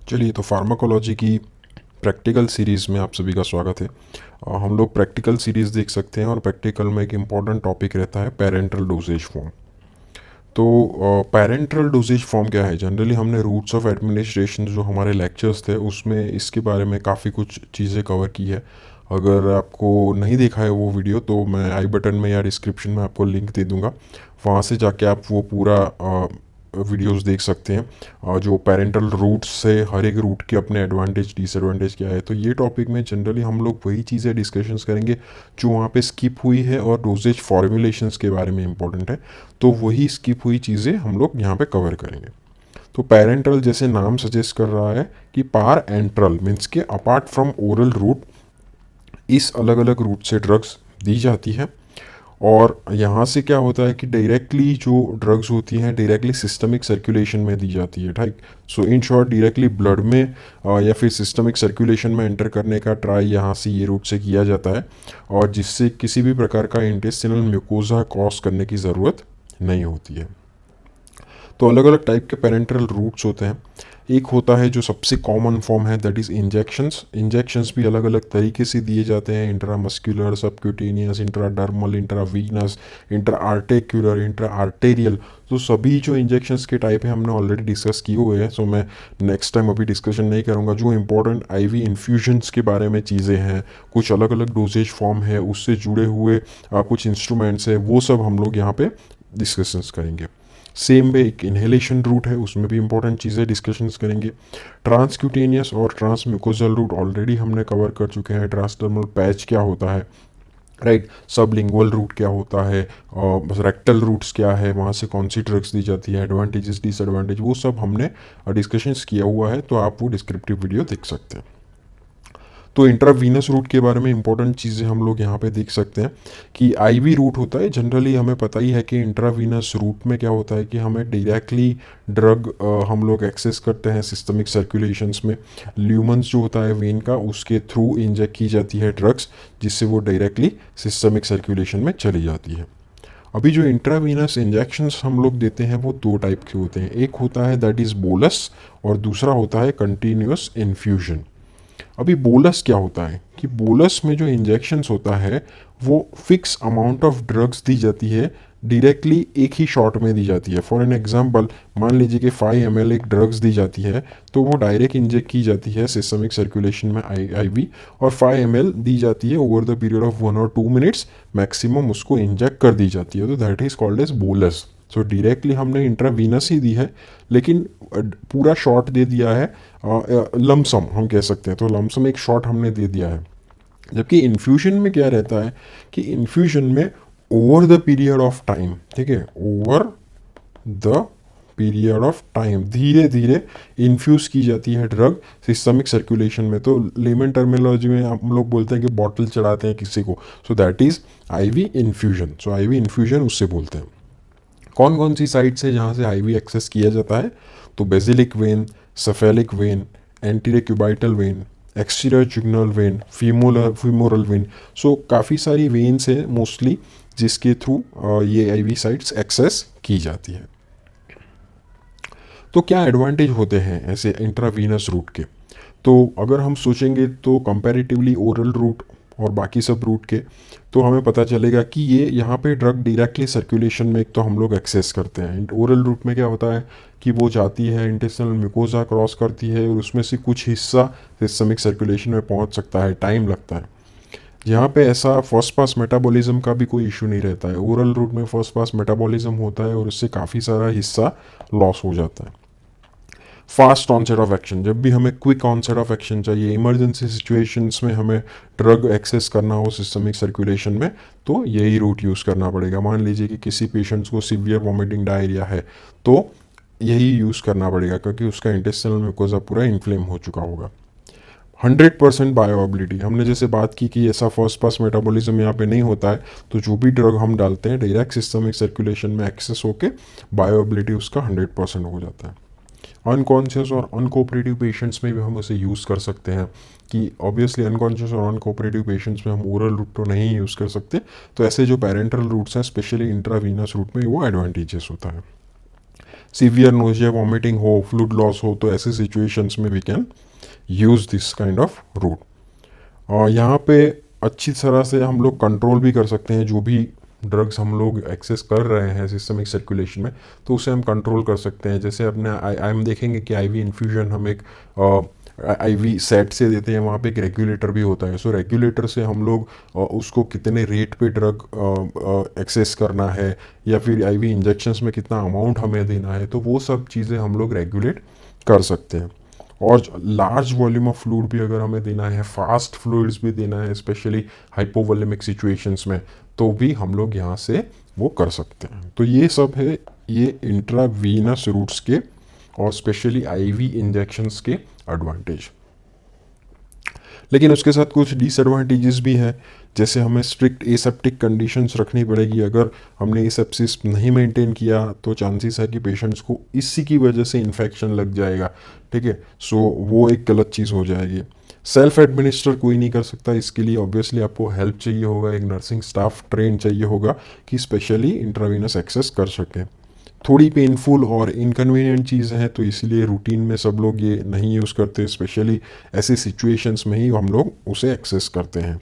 चलिए, तो फार्माकोलॉजी की प्रैक्टिकल सीरीज़ में आप सभी का स्वागत है। हम लोग प्रैक्टिकल सीरीज़ देख सकते हैं और प्रैक्टिकल में एक इम्पॉर्टेंट टॉपिक रहता है पेरेंटल डोजेज फॉर्म। तो पेरेंटल डोजेज फॉर्म क्या है? जनरली हमने रूट्स ऑफ एडमिनिस्ट्रेशन जो हमारे लेक्चर्स थे उसमें इसके बारे में काफ़ी कुछ चीज़ें कवर की है। अगर आपको नहीं देखा है वो वीडियो तो मैं आई बटन में या डिस्क्रिप्शन में आपको लिंक दे दूंगा, वहाँ से जाके आप वो पूरा वीडियोस देख सकते हैं। जो पेरेंटल रूट्स से हर एक रूट के अपने एडवांटेज डिसएडवांटेज क्या है। तो ये टॉपिक में जनरली हम लोग वही चीज़ें डिस्कशंस करेंगे जो वहाँ पे स्किप हुई है और डोजेज फॉर्मुलेशंस के बारे में इंपॉर्टेंट है, तो वही स्किप हुई चीज़ें हम लोग यहाँ पे कवर करेंगे। तो पेरेंटल जैसे नाम सजेस्ट कर रहा है कि पार एंट्रल मीन्स के अपार्ट फ्रॉम ओरल रूट इस अलग अलग रूट से ड्रग्स दी जाती है। और यहाँ से क्या होता है कि डायरेक्टली जो ड्रग्स होती हैं डायरेक्टली सिस्टमिक सर्कुलेशन में दी जाती है। ठीक, सो इन शॉर्ट डायरेक्टली ब्लड में या फिर सिस्टमिक सर्कुलेशन में एंटर करने का ट्राई यहाँ से ये रूट से किया जाता है, और जिससे किसी भी प्रकार का इंटेस्टिनल म्यूकोजा क्रॉस करने की ज़रूरत नहीं होती है। तो अलग अलग टाइप के पेरेंटल रूट्स होते हैं। एक होता है जो सबसे कॉमन फॉर्म है, दैट इज़ इंजेक्शंस। इंजेक्शंस भी अलग अलग तरीके से दिए जाते हैं, intramuscular, subcutaneous, intradermal, intravenous, intra articular, intra arterial. तो सभी जो इंजेक्शंस के टाइप है हमने ऑलरेडी डिस्कस किए हुए हैं, सो मैं नेक्स्ट टाइम अभी डिस्कशन नहीं करूँगा। जो इंपॉर्टेंट आईवी इन्फ्यूजन्स के बारे में चीज़ें हैं, कुछ अलग अलग डोजेज फॉर्म है, उससे जुड़े हुए कुछ इंस्ट्रूमेंट्स है, वो सब हम लोग यहाँ पे डिस्कशंस करेंगे। सेम वे एक इन्हेलेशन रूट है, उसमें भी इंपॉर्टेंट चीज़ें डिस्कशंस करेंगे। ट्रांसक्यूटेनियस और ट्रांसम्यूकोजल रूट ऑलरेडी हमने कवर कर चुके हैं। ट्रांसडर्मल पैच क्या होता है, राइट, सबलिंगुअल रूट क्या होता है, और रेक्टल रूट्स क्या है, वहाँ से कौन सी ड्रग्स दी जाती है, एडवांटेजेस डिसएडवांटेज, वो सब हमने डिस्कशंस किया हुआ है, तो आप वो डिस्क्रिप्टिव वीडियो देख सकते हैं। तो इंट्रावीनस रूट के बारे में इंपॉर्टेंट चीज़ें हम लोग यहाँ पे देख सकते हैं कि आईवी रूट होता है। जनरली हमें पता ही है कि इंट्रावीनस रूट में क्या होता है कि हमें डायरेक्टली ड्रग हम लोग एक्सेस करते हैं सिस्टमिक सर्कुलेशंस में। ल्यूमन्स जो होता है वेन का, उसके थ्रू इंजेक्ट की जाती है ड्रग्स, जिससे वो डायरेक्टली सिस्टमिक सर्कुलेशन में चली जाती है। अभी जो इंट्रावीनस इंजेक्शंस हम लोग देते हैं वो दो टाइप के होते हैं। एक होता है दैट इज़ बोलस, और दूसरा होता है कंटिन्यूस इन्फ्यूजन। अभी बोलस क्या होता है कि बोलस में जो इंजेक्शंस होता है वो फिक्स अमाउंट ऑफ ड्रग्स दी जाती है, डायरेक्टली एक ही शॉट में दी जाती है। फॉर एन एग्जांपल, मान लीजिए कि 5 ml एक ड्रग्स दी जाती है, तो वो डायरेक्ट इंजेक्ट की जाती है सिस्टमिक सर्कुलेशन में आईवी, और 5 ml दी जाती है ओवर द पीरियड ऑफ 1 और 2 मिनट्स मैक्सिमम उसको इंजेक्ट कर दी जाती है। तो that is called as bolus. So directly हमने इंट्रावीनस ही दी है, लेकिन पूरा शॉट दे दिया है, लमसम हम कह सकते हैं। तो लमसम एक शॉट हमने दे दिया है। जबकि इन्फ्यूजन में क्या रहता है कि इन्फ्यूजन में over the period of time, ठीक है, over the period of time धीरे धीरे इन्फ्यूज़ की जाती है ड्रग सिस्टमिक सर्कुलेशन में। तो लेमन टर्मिनोलॉजी में हम लोग बोलते हैं कि बॉटल चढ़ाते हैं किसी को, so that is IV infusion. So IV infusion उससे बोलते हैं। कौन कौन सी साइट्स है जहाँ से आईवी एक्सेस किया जाता है? तो basilic vein, cephalic vein, anterior cubital vein, external jugular vein, femoral vein. So काफ़ी सारी वेन्स है मोस्टली जिसके थ्रू ये आईवी साइट्स एक्सेस की जाती है। तो क्या एडवांटेज होते हैं ऐसे इंट्रावीनस रूट के? तो अगर हम सोचेंगे तो कंपैरेटिवली ओरल रूट और बाकी सब रूट के, तो हमें पता चलेगा कि ये यहाँ पे ड्रग डायरेक्टली सर्कुलेशन में एक तो हम लोग एक्सेस करते हैं। ओरल रूट में क्या होता है कि वो जाती है इंटेस्टिनल म्यूकोजा क्रॉस करती है, और उसमें से कुछ हिस्सा सिस्टमिक सर्कुलेशन में पहुँच सकता है, टाइम लगता है। यहाँ पे ऐसा फर्स्ट पास मेटाबॉलिज्म का भी कोई इशू नहीं रहता है। ओरल रूट में फर्स्ट पास मेटाबॉलिज्म होता है और उससे काफ़ी सारा हिस्सा लॉस हो जाता है। फास्ट ऑनसेट ऑफ एक्शन, जब भी हमें क्विक ऑनसेट ऑफ एक्शन चाहिए, इमरजेंसी सिचुएशंस में हमें ड्रग एक्सेस करना हो सिस्टमिक सर्कुलेशन में, तो यही रूट यूज़ करना पड़ेगा। मान लीजिए कि किसी पेशेंट्स को सीवियर वॉमिटिंग डायरिया है, तो यही यूज़ करना पड़ेगा क्योंकि उसका इंटेस्टिनल म्यूकोजा पूरा इन्फ्लेम हो चुका होगा। 100% बायोअबिलिटी, हमने जैसे बात की कि ऐसा फर्स्ट पास मेटाबॉलिज्म यहाँ पे नहीं होता है, तो जो भी ड्रग हम डालते हैं डायरेक्ट सिस्टमिक सर्कुलेशन में एक्सेस होके बायोअबिलिटी उसका 100% हो जाता है। अनकॉन्शियस और अनकोऑपरेटिव पेशेंट्स में भी हम उसे यूज़ कर सकते हैं कि ऑब्वियसली अनकॉन्शियस और अनकोऑपरेटिव पेशेंट्स में हम ओरल रूट तो नहीं यूज़ कर सकते, तो ऐसे जो पेरेंटल रूट्स हैं स्पेशली इंट्रावीनस रूट में वो एडवांटेजेस होता है। सीवियर नोजिया वॉमिटिंग हो, फ्लूइड लॉस हो, तो ऐसे सिचुएशंस में we can use this kind of route. और यहाँ पे अच्छी तरह से हम लोग कंट्रोल भी कर सकते हैं, जो भी ड्रग्स हम लोग एक्सेस कर रहे हैं सिस्टमिक सर्कुलेशन में, तो उसे हम कंट्रोल कर सकते हैं। जैसे अपने हम देखेंगे कि आईवी इन्फ्यूजन हम एक आईवी सेट से देते हैं, वहाँ पे एक रेगुलेटर भी होता है। सो रेगुलेटर से हम लोग उसको कितने रेट पे ड्रग एक्सेस करना है, या फिर आईवी इंजेक्शंस में कितना अमाउंट हमें देना है, तो वो सब चीज़ें हम लोग रेगुलेट कर सकते हैं। और लार्ज वॉल्यूम ऑफ फ्लूइड भी अगर हमें देना है, फास्ट फ्लूइड्स भी देना है, स्पेशली हाइपोवोलेमिक सिचुएशंस में, तो भी हम लोग यहाँ से वो कर सकते हैं। तो ये सब है ये इंट्रावीनस रूट्स के और स्पेशली आईवी इंजेक्शंस के एडवांटेज। लेकिन उसके साथ कुछ डिसएडवांटेजेस भी है, जैसे हमें स्ट्रिक्ट एसेप्टिक कंडीशंस रखनी पड़ेगी। अगर हमने एसेप्सिस नहीं मेंटेन किया तो चांसेस है कि पेशेंट्स को इसी की वजह से इन्फेक्शन लग जाएगा, ठीक है। सो वो एक गलत चीज़ हो जाएगी। सेल्फ एडमिनिस्टर कोई नहीं कर सकता, इसके लिए ऑब्वियसली आपको हेल्प चाहिए होगा, एक नर्सिंग स्टाफ ट्रेन चाहिए होगा कि स्पेशली इंट्रावीनस एक्सेस कर सके। थोड़ी पेनफुल और इनकन्वीनियंट चीज़ है, तो इसीलिए रूटीन में सब लोग ये नहीं यूज़ करते, स्पेशली ऐसे सिचुएशंस में ही हम लोग उसे एक्सेस करते हैं।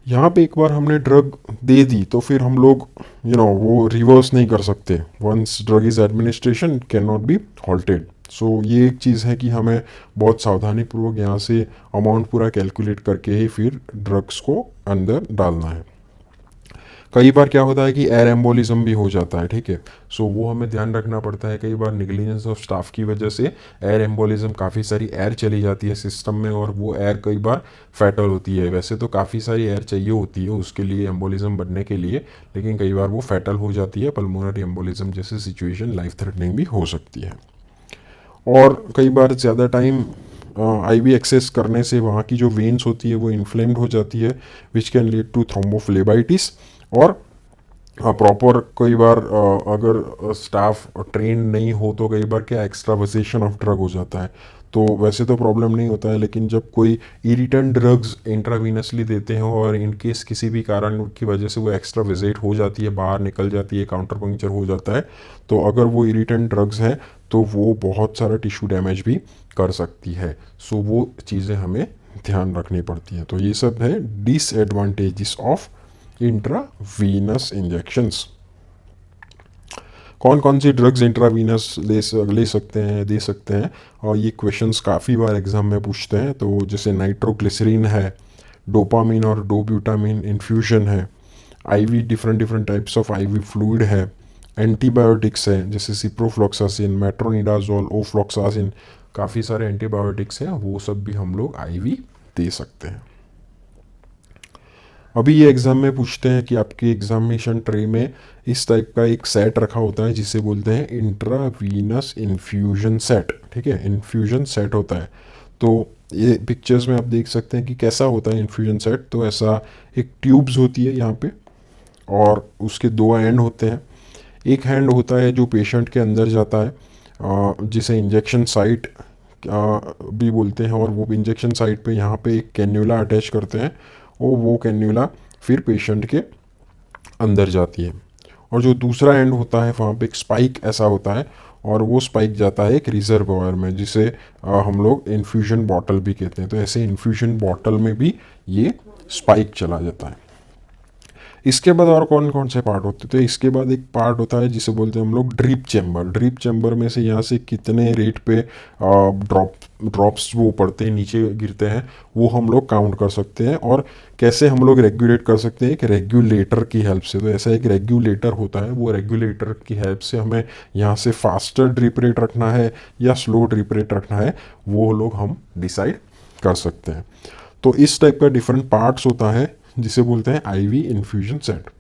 यहाँ पे एक बार हमने ड्रग दे दी तो फिर हम लोग वो रिवर्स नहीं कर सकते। Once drug is administration can not be halted. So ये एक चीज़ है कि हमें बहुत सावधानी पूर्वक यहाँ से अमाउंट पूरा कैलकुलेट करके ही फिर ड्रग्स को अंदर डालना है। कई बार क्या होता है कि एयर एम्बोलिज्म भी हो जाता है, ठीक है। सो वो हमें ध्यान रखना पड़ता है। कई बार निगलिजेंस ऑफ स्टाफ की वजह से एयर एम्बोलिज्म, काफ़ी सारी एयर चली जाती है सिस्टम में और वो एयर कई बार फैटल होती है। वैसे तो काफ़ी सारी एयर चाहिए होती है उसके लिए, एम्बोलिज्म बनने के लिए, लेकिन कई बार वो फैटल हो जाती है। पल्मोनरी एम्बोलिज्म जैसी सिचुएशन लाइफ थ्रेटनिंग भी हो सकती है। और कई बार ज़्यादा टाइम आईवी एक्सेस करने से वहाँ की जो वेन्स होती है वो इन्फ्लेम्ड हो जाती है, which can lead to thrombophlebitis. और प्रॉपर कई बार अगर स्टाफ ट्रेन नहीं हो तो कई बार क्या एक्स्ट्रावजेशन ऑफ ड्रग हो जाता है। तो वैसे तो प्रॉब्लम नहीं होता है, लेकिन जब कोई इरिटेंट ड्रग्स इंट्रावीनसली देते हैं और इन केस किसी भी कारण की वजह से वो एक्स्ट्रा विजेट हो जाती है, बाहर निकल जाती है, काउंटर पंक्चर हो जाता है, तो अगर वो इरिटेंट ड्रग्स हैं तो वो बहुत सारा टिश्यू डैमेज भी कर सकती है। सो वो चीज़ें हमें ध्यान रखनी पड़ती हैं। तो ये सब है डिसएडवांटेजेस ऑफ इंट्रावीनस इंजेक्शंस। कौन कौन सी ड्रग्स इंट्रावीनस ले सकते हैं, दे सकते हैं, और ये क्वेश्चंस काफ़ी बार एग्जाम में पूछते हैं। तो जैसे नाइट्रोग्लिसरीन है, डोपामिन और डोब्यूटामिन इन्फ्यूजन है, IV different different types of IV fluid है, एंटीबायोटिक्स है जैसे सिप्रोफ्लॉक्सासिन, मेट्रोनिडाजोल, ओफ्लॉक्सासिन, काफ़ी सारे एंटीबायोटिक्स हैं, वो सब भी हम लोग आईवी दे सकते हैं। अभी ये एग्ज़ाम में पूछते हैं कि आपके एग्जामिनेशन ट्रे में इस टाइप का एक सेट रखा होता है जिसे बोलते हैं इंट्रावीनस इन्फ्यूजन सेट, ठीक है। इन्फ्यूजन सेट होता है। तो ये पिक्चर्स में आप देख सकते हैं कि कैसा होता है इन्फ्यूजन सेट। तो ऐसा एक ट्यूब्स होती है यहाँ पे और उसके दो एंड होते हैं। एक हैंड होता है जो पेशेंट के अंदर जाता है, जिसे इंजेक्शन साइट भी बोलते हैं, और वो इंजेक्शन साइट पे यहाँ पे एक कैन्यूला अटैच करते हैं और वो कैन्यूला फिर पेशेंट के अंदर जाती है। और जो दूसरा एंड होता है वहाँ पे एक स्पाइक ऐसा होता है, और वो स्पाइक जाता है एक रिजर्वॉयर में, जिसे हम लोग इन्फ्यूजन बॉटल भी कहते हैं। तो ऐसे इन्फ्यूजन बॉटल में भी ये स्पाइक चला जाता है। इसके बाद और कौन कौन से पार्ट होते हैं, तो इसके बाद एक पार्ट होता है जिसे बोलते हैं हम लोग ड्रिप चैम्बर। ड्रिप चैम्बर में से यहाँ से कितने रेट पे ड्रॉप्स वो पड़ते हैं, नीचे गिरते हैं, वो हम लोग काउंट कर सकते हैं। और कैसे हम लोग रेगुलेट कर सकते हैं, एक रेगुलेटर की हेल्प से। तो ऐसा एक रेगुलेटर होता है, वो रेगुलेटर की हेल्प से हमें यहाँ से फास्टर ड्रिप रेट रखना है या स्लो ड्रिप रेट रखना है, वो लोग हम डिसाइड कर सकते हैं। तो इस टाइप का डिफरेंट पार्ट्स होता है जिसे बोलते हैं आईवी इन्फ्यूजन सेट।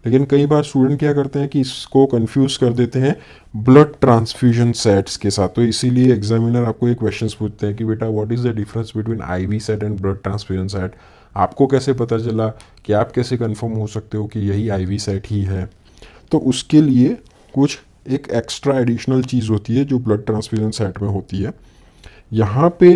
लेकिन कई बार स्टूडेंट क्या करते हैं कि इसको कंफ्यूज कर देते हैं ब्लड ट्रांसफ्यूजन सेट्स के साथ। तो इसीलिए एग्जामिनर आपको एक क्वेश्चन पूछते हैं कि बेटा what is the difference between IV set and blood transfusion set. आपको कैसे पता चला, कि आप कैसे कंफर्म हो सकते हो कि यही आईवी सेट ही है। तो उसके लिए कुछ एक एक्स्ट्रा एडिशनल चीज़ होती है जो ब्लड ट्रांसफ्यूजन सेट में होती है। यहाँ पे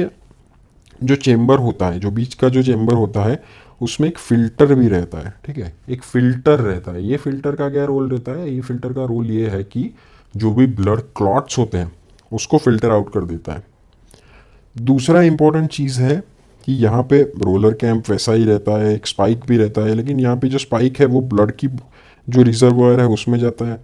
जो चेम्बर होता है, जो बीच का जो चेम्बर होता है, उसमें एक फ़िल्टर भी रहता है, ठीक है। एक फ़िल्टर रहता है। ये फ़िल्टर का क्या रोल रहता है, ये फ़िल्टर का रोल ये है कि जो भी ब्लड क्लॉट्स होते हैं उसको फिल्टर आउट कर देता है। दूसरा इंपॉर्टेंट चीज़ है कि यहाँ पे रोलर कैंप वैसा ही रहता है, एक स्पाइक भी रहता है, लेकिन यहाँ पे जो स्पाइक है वो ब्लड की जो रिजर्वायर है उसमें जाता है।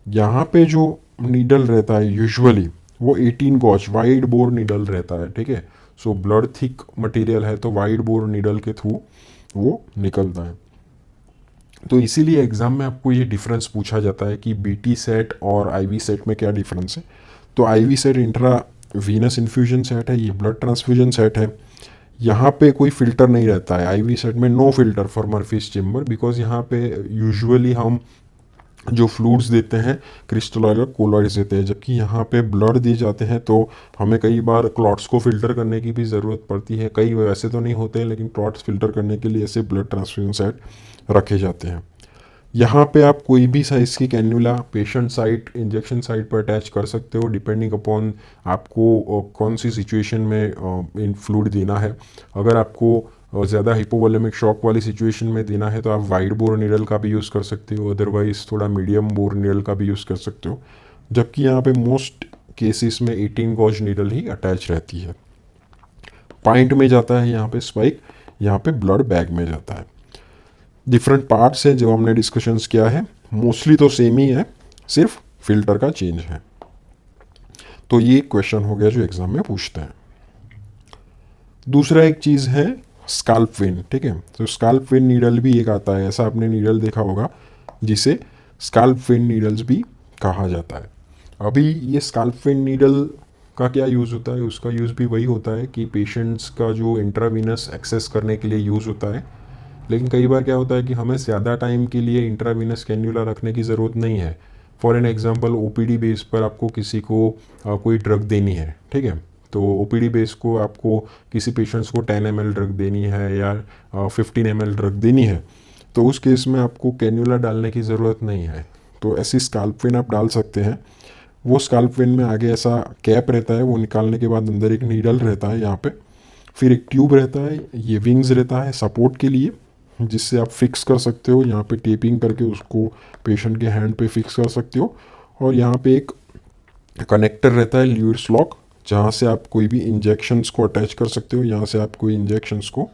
यहाँ पे जो नीडल रहता है यूजुअली वो 18 गॉज वाइड बोर नीडल रहता है, ठीक है। सो ब्लड थिक मटेरियल है तो वाइड बोर नीडल के थ्रू वो निकलता है। तो इसीलिए एग्ज़ाम में आपको ये डिफरेंस पूछा जाता है कि बीटी सेट और आईवी सेट में क्या डिफरेंस है। तो IV set intra Venus infusion set है, ये ब्लड ट्रांसफ्यूजन सेट है। यहाँ पे कोई फिल्टर नहीं रहता है, आईवी सेट में no filter for Murphy's chamber, because यहाँ पे यूजुअली हम जो फ्लूइड्स देते हैं क्रिस्टलॉइड और कोलॉइड्स देते हैं, जबकि यहाँ पे ब्लड दिए जाते हैं तो हमें कई बार क्लॉट्स को फिल्टर करने की भी ज़रूरत पड़ती है। कई वैसे तो नहीं होते हैं, लेकिन क्लॉट्स फिल्टर करने के लिए ऐसे ब्लड ट्रांसफ्यूजन सेट रखे जाते हैं। यहाँ पे आप कोई भी साइज़ की cannula patient site injection site पर अटैच कर सकते हो, डिपेंडिंग अपॉन आपको कौन सी सिचुएशन में इन फ्लूइड देना है। अगर आपको ज़्यादा हिपोवोलेमिक शॉक वाली सिचुएशन में देना है तो आप वाइड बोर नीडल का भी यूज़ कर सकते हो, अदरवाइज थोड़ा मीडियम बोर नीडल का भी यूज़ कर सकते हो। जबकि यहाँ पे मोस्ट केसेस में 18 गॉज नीडल ही अटैच रहती है। पॉइंट में जाता है यहाँ पे स्पाइक, यहाँ पे ब्लड बैग में जाता है। डिफरेंट पार्ट्स हैं जो हमने डिस्कशंस किया है, मोस्टली तो सेम ही है, सिर्फ फिल्टर का चेंज है। तो ये क्वेश्चन हो गया जो एग्जाम में पूछते हैं। दूसरा एक चीज़ है स्काल्प वेन, ठीक है। तो स्काल्प वेन नीडल भी एक आता है, ऐसा आपने नीडल देखा होगा जिसे स्काल्प वेन नीडल्स भी कहा जाता है। अभी ये स्काल्प वेन नीडल का क्या यूज़ होता है, उसका यूज़ भी वही होता है कि पेशेंट्स का जो इंट्रावीनस एक्सेस करने के लिए यूज़ होता है। लेकिन कई बार क्या होता है कि हमें ज़्यादा टाइम के लिए इंट्रावीनस कैन्यूला रखने की ज़रूरत नहीं है। For an example OPD base पर आपको किसी को कोई ड्रग देनी है, ठीक है। तो ओपीडी बेस को आपको किसी पेशेंट्स को 10 ml ड्रग देनी है या 15 ml ड्रग देनी है, तो उस केस में आपको कैन्यूला डालने की ज़रूरत नहीं है। तो ऐसी स्काल्प वेन आप डाल सकते हैं। वो स्काल्प वेन में आगे ऐसा कैप रहता है, वो निकालने के बाद अंदर एक नीडल रहता है यहाँ पे, फिर एक ट्यूब रहता है, ये विंग्स रहता है सपोर्ट के लिए, जिससे आप फिक्स कर सकते हो। यहाँ पे टेपिंग करके उसको पेशेंट के हैंड पे फिक्स कर सकते हो। और यहाँ पे एक कनेक्टर रहता है ल्यूइस लॉक, जहाँ से आप कोई भी इंजेक्शंस को अटैच कर सकते हो। यहाँ से आप कोई इंजेक्शंस को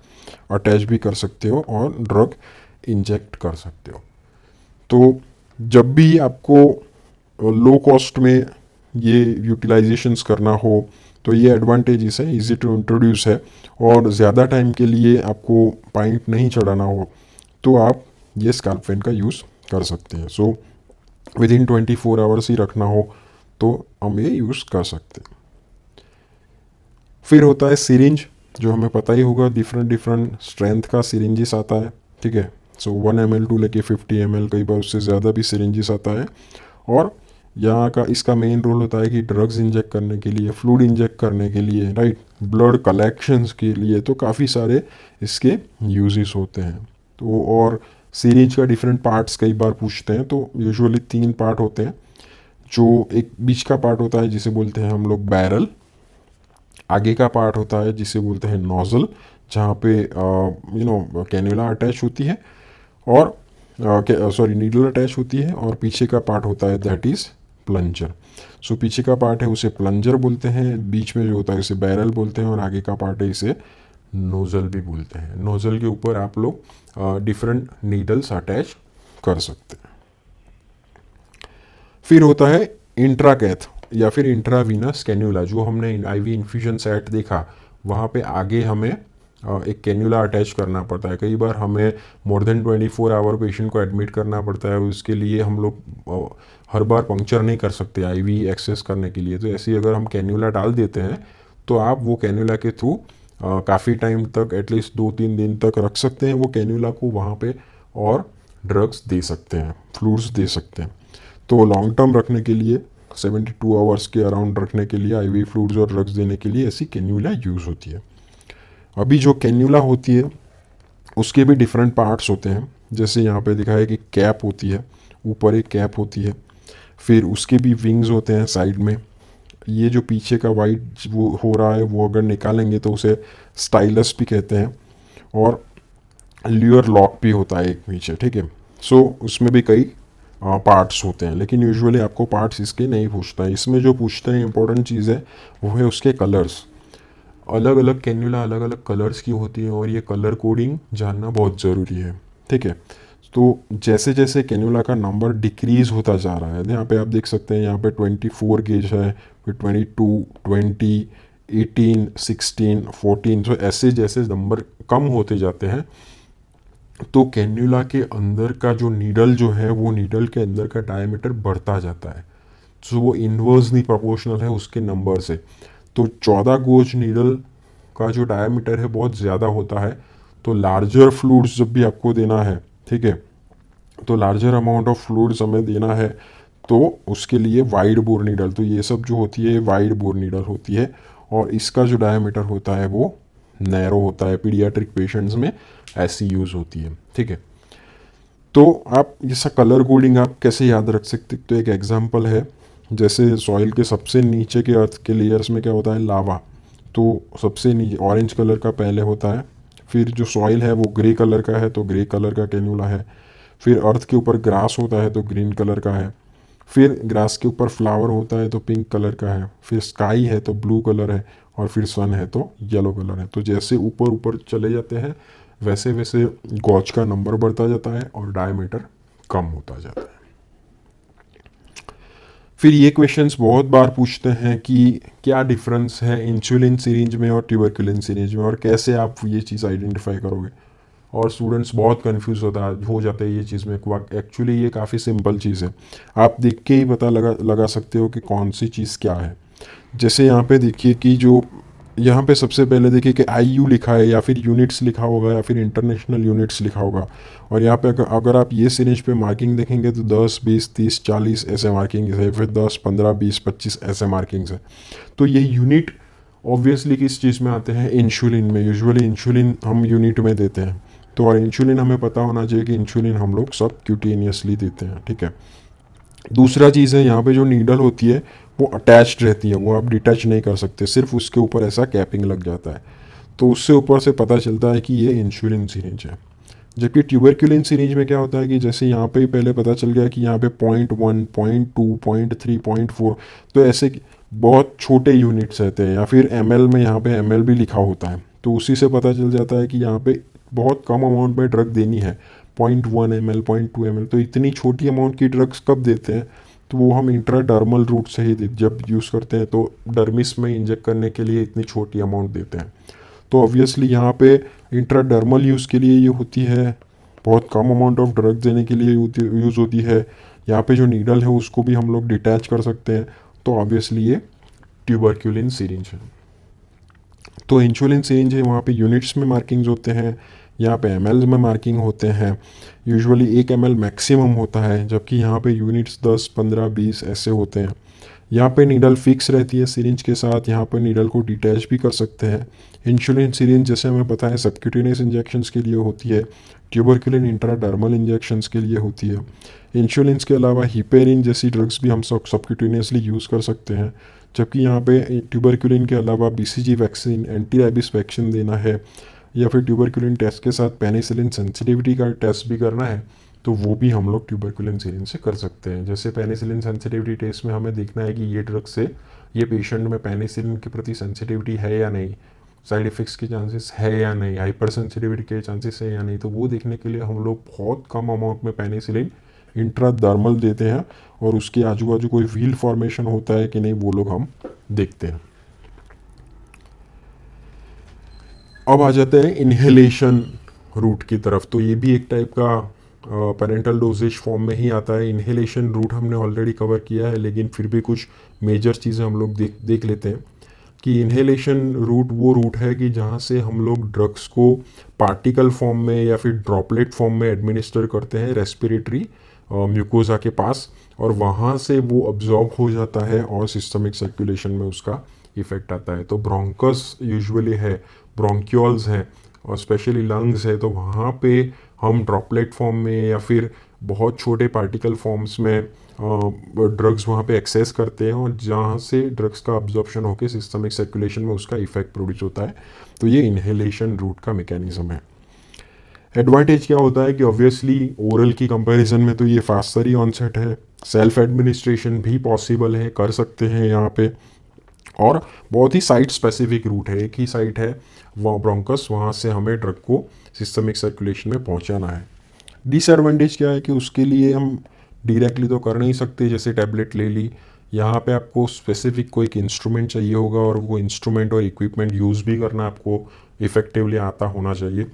अटैच भी कर सकते हो और ड्रग इंजेक्ट कर सकते हो। तो जब भी आपको लो कॉस्ट में ये यूटिलाइजेशंस करना हो तो ये एडवांटेजेस है, इजी टू इंट्रोड्यूस है, और ज़्यादा टाइम के लिए आपको पॉइंट नहीं चढ़ाना हो तो आप ये स्काल्प वेन का यूज़ कर सकते हैं। सो विद इन 24 आवर्स ही रखना हो तो हम ये यूज़ कर सकते हैं। फिर होता है सिरिंज, जो हमें पता ही होगा, डिफरेंट स्ट्रेंथ का सिरिंजिस आता है, ठीक है। सो 1 ml टू लेके 50 ml, कई बार उससे ज़्यादा भी सिरिंजिस आता है। और यहाँ का इसका मेन रोल होता है कि ड्रग्स इंजेक्ट करने के लिए, फ्लूइड इंजेक्ट करने के लिए, राइट, ब्लड कलेक्शंस के लिए, तो काफ़ी सारे इसके यूजेस होते हैं। तो और सीरीज का डिफरेंट पार्ट्स कई बार पूछते हैं, तो यूजुअली 3 पार्ट होते हैं। जो एक बीच का पार्ट होता है जिसे बोलते हैं हम लोग बैरल, आगे का पार्ट होता है जिसे बोलते हैं नोजल, जहाँ पे कैन्यूला अटैच होती है, और नीडल अटैच होती है, और पीछे का पार्ट होता है दैट इज़ प्लंजर। सो पीछे का पार्ट है उसे प्लंजर बोलते हैं, बीच में जो होता है उसे बैरल बोलते हैं, और आगे का पार्ट है इसे नोजल भी बोलते हैं। नोजल के ऊपर आप लोग डिफरेंट नीडल्स अटैच कर सकते हैं। फिर होता है इंट्राकैथ या फिर इंट्रावीनस कैन्यूला। जो हमने आईवी इन्फ्यूजन सेट देखा, वहाँ पे आगे हमें एक कैन्यूला अटैच करना पड़ता है। कई बार हमें मोर देन 24 आवर पेशेंट को एडमिट करना पड़ता है, उसके लिए हम लोग हर बार पंक्चर नहीं कर सकते आईवी एक्सेस करने के लिए। तो ऐसे ही अगर हम कैन्यूला डाल देते हैं तो आप वो कैन्यूला के थ्रू काफ़ी टाइम तक, एटलीस्ट 2-3 दिन तक रख सकते हैं वो कैन्यूला को वहाँ पे, और ड्रग्स दे सकते हैं, फ्लूइड्स दे सकते हैं। तो लॉन्ग टर्म रखने के लिए, 72 आवर्स के अराउंड रखने के लिए, आईवी फ्लूइड्स और ड्रग्स देने के लिए ऐसी कैन्यूला यूज़ होती है। अभी जो कैन्यूला होती है उसके भी डिफरेंट पार्ट्स होते हैं, जैसे यहाँ पे दिखा है कि कैप होती है, ऊपर एक कैप होती है, फिर उसके भी विंग्स होते हैं साइड में। ये जो पीछे का वाइट वो हो रहा है, वो अगर निकालेंगे तो उसे स्टाइलस भी कहते हैं, और ल्यूअर लॉक भी होता है एक पीछे, ठीक है। सो उसमें भी कई पार्ट्स होते हैं, लेकिन यूजुअली आपको पार्ट्स इसके नहीं पूछता है। इसमें जो पूछते हैं इंपॉर्टेंट चीज़ है वो है उसके कलर्स। अलग अलग कैन्यूला अलग अलग कलर्स की होती है और ये कलर कोडिंग जानना बहुत ज़रूरी है, ठीक है। तो जैसे जैसे कैन्यूला का नंबर डिक्रीज होता जा रहा है, यहाँ पे आप देख सकते हैं, यहाँ पे 24 गेज है, फिर 22, 20, 18, 16, 14, तो ऐसे जैसे नंबर कम होते जाते हैं तो कैन्यूला के अंदर का जो नीडल जो है वो नीडल के अंदर का डायमीटर बढ़ता जाता है। तो वो इन्वर्सली प्रोपोर्शनल है उसके नंबर से। तो 14 गोज नीडल का जो डायमीटर है बहुत ज़्यादा होता है, तो लार्जर फ्लूइड्स जब भी आपको देना है, ठीक है, तो लार्जर अमाउंट ऑफ फ्लूइड्स हमें देना है तो उसके लिए वाइड बोर नीडल, तो ये सब जो होती है वाइड बोर नीडल होती है और इसका जो डायमीटर होता है वो नैरो होता है। पीडियाट्रिक पेशेंट्स में ऐसी यूज़ होती है, ठीक है। तो आप जैसा कलर कोडिंग आप कैसे याद रख सकते, तो एक एग्जांपल है, जैसे सॉइल के सबसे नीचे के अर्थ के लेयर्स में क्या होता है, लावा। तो सबसे नीचे ऑरेंज कलर का पहले होता है, फिर जो सॉइल है वो ग्रे कलर का है तो ग्रे कलर का कैन्यूला है, फिर अर्थ के ऊपर ग्रास होता है तो ग्रीन कलर का है, फिर ग्रास के ऊपर फ्लावर होता है तो पिंक कलर का है, फिर स्काई है तो ब्लू कलर है, और फिर सन है तो येलो कलर है। तो जैसे ऊपर ऊपर चले जाते हैं वैसे वैसे गॉज का नंबर बढ़ता जाता है और डायमीटर कम होता जाता है। फिर ये क्वेश्चंस बहुत बार पूछते हैं कि क्या डिफरेंस है इंसुलिन सिरिंज में और ट्यूबरकुलिन सिरिंज में और कैसे आप ये चीज़ आइडेंटिफाई करोगे, और स्टूडेंट्स बहुत कंफ्यूज हो जाते हैं ये चीज़ में। एक्चुअली ये काफ़ी सिंपल चीज़ है, आप देख के ही पता लगा सकते हो कि कौन सी चीज़ क्या है। जैसे यहाँ पे देखिए कि जो यहाँ पे सबसे पहले देखिए कि IU लिखा है या फिर यूनिट्स लिखा होगा या फिर इंटरनेशनल यूनिट्स लिखा होगा, और यहाँ पे अगर आप ये सिरिंज पे मार्किंग देखेंगे तो 10, 20, 30, 40 ऐसे मार्किंग है, फिर 10, 15, 20, 25 ऐसे मार्किंग्स है। तो ये यूनिट ऑब्वियसली किस चीज़ में आते हैं, इंसुलिन में। यूजुअली इंसुलिन हम यूनिट में देते हैं, तो और इंसुलिन हमें पता होना चाहिए कि इंसुलिन हम लोग सब क्यूटेनियसली देते हैं, ठीक है। दूसरा चीज़ है यहाँ पे जो नीडल होती है वो अटैच्ड रहती है, वो आप डिटैच नहीं कर सकते, सिर्फ उसके ऊपर ऐसा कैपिंग लग जाता है, तो उससे ऊपर से पता चलता है कि ये इंसुलिन सिरिंज है। जबकि ट्यूबरकुलिन सिरिंज में क्या होता है कि जैसे यहाँ पे ही पहले पता चल गया कि यहाँ पे 0.1, 0.2, 0.3, 0.4, तो ऐसे बहुत छोटे यूनिट्स रहते हैं, या फिर ML में यहाँ पे ML भी लिखा होता है, तो उसी से पता चल जाता है कि यहाँ पे बहुत कम अमाउंट में ड्रग देनी है, 0.1 ml, 0.2 ml। तो इतनी छोटी अमाउंट की ड्रग्स कब देते हैं, तो वो हम इंट्राडर्मल रूट से ही जब यूज़ करते हैं तो डर्मिस में इंजेक्ट करने के लिए इतनी छोटी अमाउंट देते हैं। तो ऑब्वियसली यहाँ पे इंट्राडर्मल यूज़ के लिए ये होती है, बहुत कम अमाउंट ऑफ ड्रग देने के लिए यूज़ होती है। यहाँ पे जो नीडल है उसको भी हम लोग डिटैच कर सकते हैं, तो ऑब्वियसली ये ट्यूबरकुलिन सिरिंज है। तो इंसुलिन सिरिंज है, वहाँ पे यूनिट्स में मार्किंग्स होते हैं, यहाँ पे ml में मार्किंग होते हैं। यूजुअली 1 ml मैक्सिमम होता है, जबकि यहाँ पे यूनिट्स 10, 15, 20 ऐसे होते हैं। यहाँ पे नीडल फिक्स रहती है सिरिंज के साथ, यहाँ पर नीडल को डिटैच भी कर सकते हैं। इंसुलिन सिरिंज जैसे हमें पता है सबक्यूटेनियस इंजेक्शंस के लिए होती है, ट्यूबरकुलिन इंट्राडर्मल इंजेक्शंस के लिए होती है। इंसुलिन के अलावा हिपेरिन जैसी ड्रग्स भी हम सबक्यूटेनियसली यूज़ कर सकते हैं, जबकि यहाँ पे ट्यूबरकुलिन के अलावा BCG vaccine, anti rabies vaccine देना है, या फिर ट्यूबरकुलिन टेस्ट के साथ पेनिसिलिन सेंसिटिविटी का टेस्ट भी करना है, तो वो भी हम लोग ट्यूबरकुलिन सिरिंज से कर सकते हैं। जैसे पेनिसिलिन सेंसिटिविटी टेस्ट में हमें देखना है कि ये ड्रग से ये पेशेंट में पेनिसिलिन के प्रति सेंसिटिविटी है या नहीं, साइड इफ़ेक्ट्स के चांसेस है या नहीं, हाइपर सेंसिटिविटी के चांसेस है या नहीं। तो वो देखने के लिए हम लोग बहुत कम अमाउंट में पेनिसिलिन इंट्राडर्मल देते हैं, और उसके आजू बाजू कोई व्हील फॉर्मेशन होता है कि नहीं वो लोग हम देखते हैं। अब आ जाते हैं इन्हेलेशन रूट की तरफ। तो ये भी एक टाइप का पेरेंटल डोजेज फॉर्म में ही आता है। इन्हेलेशन रूट हमने ऑलरेडी कवर किया है, लेकिन फिर भी कुछ मेजर चीज़ें हम लोग देख लेते हैं कि इन्हेलेशन रूट वो रूट है कि जहाँ से हम लोग ड्रग्स को पार्टिकल फॉर्म में या फिर ड्रॉपलेट फॉर्म में एडमिनिस्टर करते हैं रेस्पिरेटरी म्यूकोजा के पास, और वहाँ से वो अब्जॉर्ब हो जाता है और सिस्टमिक सर्कुलेशन में उसका इफेक्ट आता है। तो ब्रोंकस यूजुअली है, ब्रोंक्यूल्स हैं, और स्पेशली लंग्स है, तो वहाँ पे हम ड्रॉपलेट फॉर्म में या फिर बहुत छोटे पार्टिकल फॉर्म्स में ड्रग्स वहाँ पे एक्सेस करते हैं, और जहाँ से ड्रग्स का अब्जॉर्प्शन होकर सिस्टमिक सर्कुलेशन में उसका इफेक्ट प्रोड्यूस होता है। तो ये इन्हेलेशन रूट का मैकेनिज्म है। एडवांटेज क्या होता है कि ऑब्वियसली ओरल की कंपैरिजन में तो ये फास्टर ही ऑनसेट है, सेल्फ एडमिनिस्ट्रेशन भी पॉसिबल है, कर सकते हैं यहाँ पे, और बहुत ही साइट स्पेसिफिक रूट है, एक ही साइट है वो ब्रोंकस, वहाँ से हमें ड्रग को सिस्टमिक सर्कुलेशन में पहुँचाना है। डिसएडवांटेज क्या है कि उसके लिए हम डायरेक्टली तो कर नहीं सकते, जैसे टैबलेट ले ली, यहाँ पे आपको स्पेसिफिक कोई एक इंस्ट्रूमेंट चाहिए होगा और वो इंस्ट्रूमेंट और इक्विपमेंट यूज़ भी करना आपको इफ़ेक्टिवली आता होना चाहिए।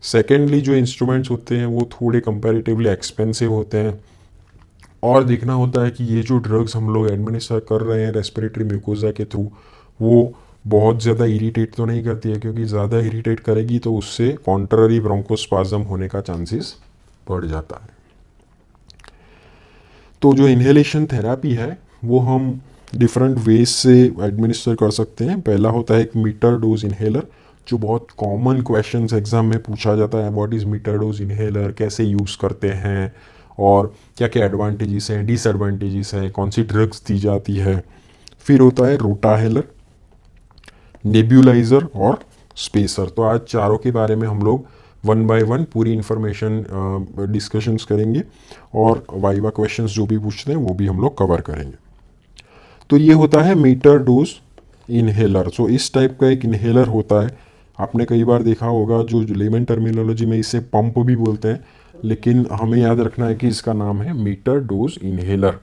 सेकेंडली जो इंस्ट्रूमेंट्स होते हैं वो थोड़े कंपैरेटिवली एक्सपेंसिव होते हैं, और देखना होता है कि ये जो ड्रग्स हम लोग एडमिनिस्टर कर रहे हैं रेस्पिरेटरी म्यूकोजा के थ्रू, वो बहुत ज़्यादा इरिटेट तो नहीं करती है, क्योंकि ज़्यादा इरिटेट करेगी तो उससे कॉन्ट्ररी ब्रोंकोस्पाज्म होने का चांसेस बढ़ जाता है। तो जो इन्हेलेशन थेरेपी है वो हम डिफरेंट वेज से एडमिनिस्टर कर सकते हैं। पहला होता है एक मीटर डोज इन्हेलर, जो बहुत कॉमन क्वेश्चंस एग्जाम में पूछा जाता है, what is meter dose inhaler, कैसे यूज़ करते हैं और क्या क्या एडवांटेजेस हैं, डिसएडवांटेजेस हैं, कौन सी ड्रग्स दी जाती है। फिर होता है रोटाहेलर, नेब्यूलाइजर और स्पेसर। तो आज चारों के बारे में हम लोग वन बाय वन पूरी इन्फॉर्मेशन डिस्कशंस करेंगे, और वाइवा क्वेश्चंस जो भी पूछते हैं वो भी हम लोग कवर करेंगे। तो ये होता है मीटर डोज इन्हेलर। सो इस टाइप का एक इन्हेलर होता है, आपने कई बार देखा होगा, जो लेमन टर्मिनोलॉजी में इसे पंप भी बोलते हैं, लेकिन हमें याद रखना है कि इसका नाम है मीटर डोज इन्हेलर।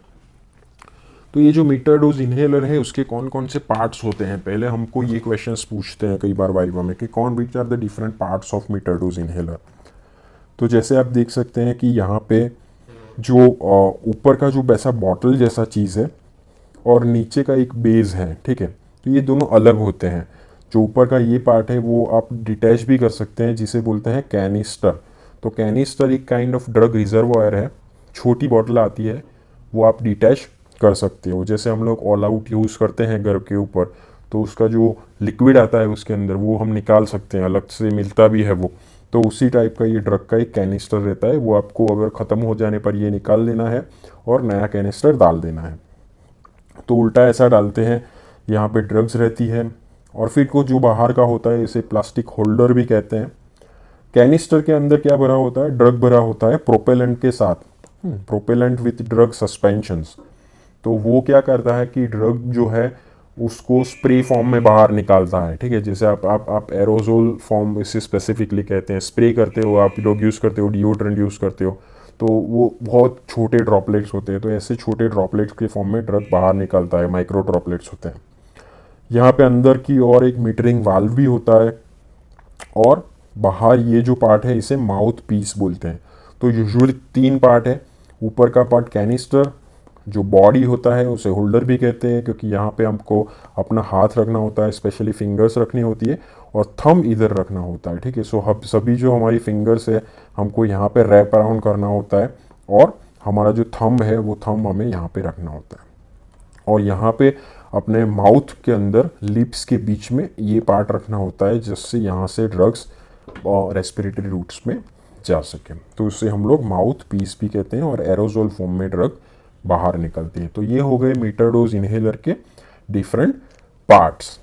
तो ये जो मीटर डोज इन्हेलर है उसके कौन कौन से पार्ट्स होते हैं, पहले हमको ये क्वेश्चंस पूछते हैं कई बार वाइवा में कि कौन which are the different parts of meter dose inhaler. तो जैसे आप देख सकते हैं कि यहाँ पे जो ऊपर का जो वैसा बॉटल जैसा चीज़ है और नीचे का एक बेस है, ठीक है, तो ये दोनों अलग होते हैं। जो ऊपर का ये पार्ट है वो आप डिटैच भी कर सकते हैं, जिसे बोलते हैं कैनिस्टर। तो कैनिस्टर एक काइंड ऑफ ड्रग रिजर्वायर है, छोटी बॉटल आती है, वो आप डिटैच कर सकते हो। जैसे हम लोग ऑल आउट यूज़ करते हैं घर के ऊपर, तो उसका जो लिक्विड आता है उसके अंदर वो हम निकाल सकते हैं, अलग से मिलता भी है वो। तो उसी टाइप का ये ड्रग का एक कैनिस्टर रहता है, वो आपको अगर ख़त्म हो जाने पर ये निकाल लेना है और नया कैनिस्टर डाल देना है। तो उल्टा ऐसा डालते हैं, यहाँ पे ड्रग्स रहती है, और फिर को जो बाहर का होता है इसे प्लास्टिक होल्डर भी कहते हैं। कैनिस्टर के अंदर क्या भरा होता है, ड्रग भरा होता है प्रोपेलेंट के साथ, प्रोपेलेंट विथ ड्रग सस्पेंशंस। तो वो क्या करता है कि ड्रग जो है उसको स्प्रे फॉर्म में बाहर निकालता है, ठीक है। जैसे आप एरोजोल फॉर्म इसे स्पेसिफिकली कहते हैं, स्प्रे करते हो, आप लोग यूज़ करते हो, डिओड्रेंट यूज़ करते हो, तो वो बहुत छोटे ड्रॉपलेट्स होते हैं, तो ऐसे छोटे ड्रॉपलेट्स के फॉर्म में ड्रग बाहर निकलता है, माइक्रो ड्रॉपलेट्स होते हैं। यहाँ पे अंदर की और एक मीटरिंग वाल्व भी होता है, और बाहर ये जो पार्ट है इसे माउथ पीस बोलते हैं। तो यूजुअली 3 पार्ट है, ऊपर का पार्ट कैनिस्टर, जो बॉडी होता है उसे होल्डर भी कहते हैं, क्योंकि यहाँ पे हमको अपना हाथ रखना होता है, स्पेशली फिंगर्स रखनी होती है, और थंब इधर रखना होता है, ठीक है। सो हम सभी जो हमारी फिंगर्स है हमको यहाँ पे रैप अराउंड करना होता है, और हमारा जो थंब है वो थंब हमें यहाँ पे रखना होता है, और यहाँ पे अपने माउथ के अंदर लिप्स के बीच में ये पार्ट रखना होता है, जिससे यहाँ से ड्रग्स रेस्पिरेटरी रूट्स में जा सके। तो इसे हम लोग माउथ पीस भी कहते हैं, और एरोजोल फॉर्म में ड्रग बाहर निकलती है। तो ये हो गए मीटर डोज इन्हेलर के डिफरेंट पार्ट्स।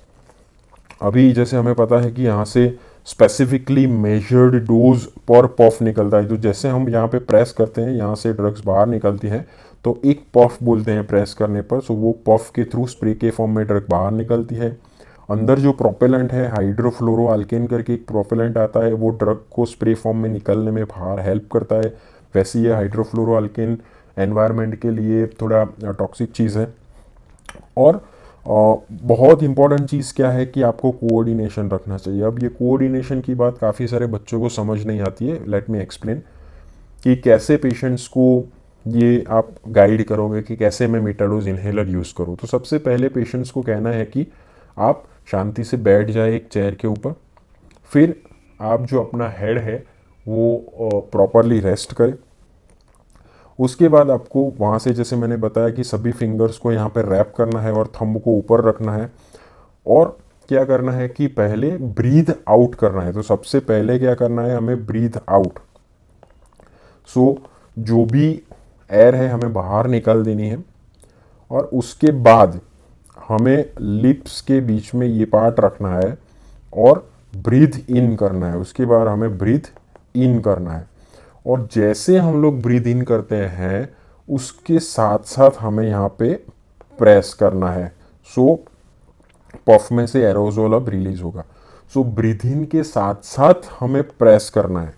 अभी जैसे हमें पता है कि यहाँ से स्पेसिफिकली मेजर्ड डोज पर पफ निकलता है, तो जैसे हम यहाँ पे प्रेस करते हैं यहाँ से ड्रग्स बाहर निकलती हैं, तो एक पफ बोलते हैं प्रेस करने पर। सो वो पफ के थ्रू स्प्रे के फॉर्म में ड्रग बाहर निकलती है। अंदर जो प्रोपेलेंट है, हाइड्रोफ्लोरोअल्केन करके एक प्रोपेलेंट आता है, वो ड्रग को स्प्रे फॉर्म में निकलने में बाहर हेल्प करता है। वैसे ये हाइड्रोफ्लोरोअल्केन एनवायरनमेंट के लिए थोड़ा टॉक्सिक चीज़ है। और बहुत इंपॉर्टेंट चीज़ क्या है कि आपको कोऑर्डिनेशन रखना चाहिए। अब ये कोऑर्डिनेशन की बात काफ़ी सारे बच्चों को समझ नहीं आती है, लेट मी एक्सप्लेन कि कैसे पेशेंट्स को ये आप गाइड करोगे कि कैसे मैं मीटर डोज इन्हेलर यूज़ करूँ। तो सबसे पहले पेशेंट्स को कहना है कि आप शांति से बैठ जाए एक चेयर के ऊपर, फिर आप जो अपना हेड है वो प्रॉपरली रेस्ट करें। उसके बाद आपको वहाँ से, जैसे मैंने बताया कि सभी फिंगर्स को यहाँ पर रैप करना है और थंब को ऊपर रखना है, और क्या करना है कि पहले ब्रीथ आउट करना है। तो सबसे पहले क्या करना है, हमें ब्रीथ आउट। सो जो भी एयर है हमें बाहर निकाल देनी है, और उसके बाद हमें लिप्स के बीच में ये पार्ट रखना है और ब्रीथ इन करना है। उसके बाद हमें ब्रीथ इन करना है। और जैसे हम लोग ब्रीथ इन करते हैं उसके साथ साथ हमें यहाँ पे प्रेस करना है। सो पफ में से एरोजोल अब रिलीज होगा। सो ब्रीथ इन के साथ साथ हमें प्रेस करना है।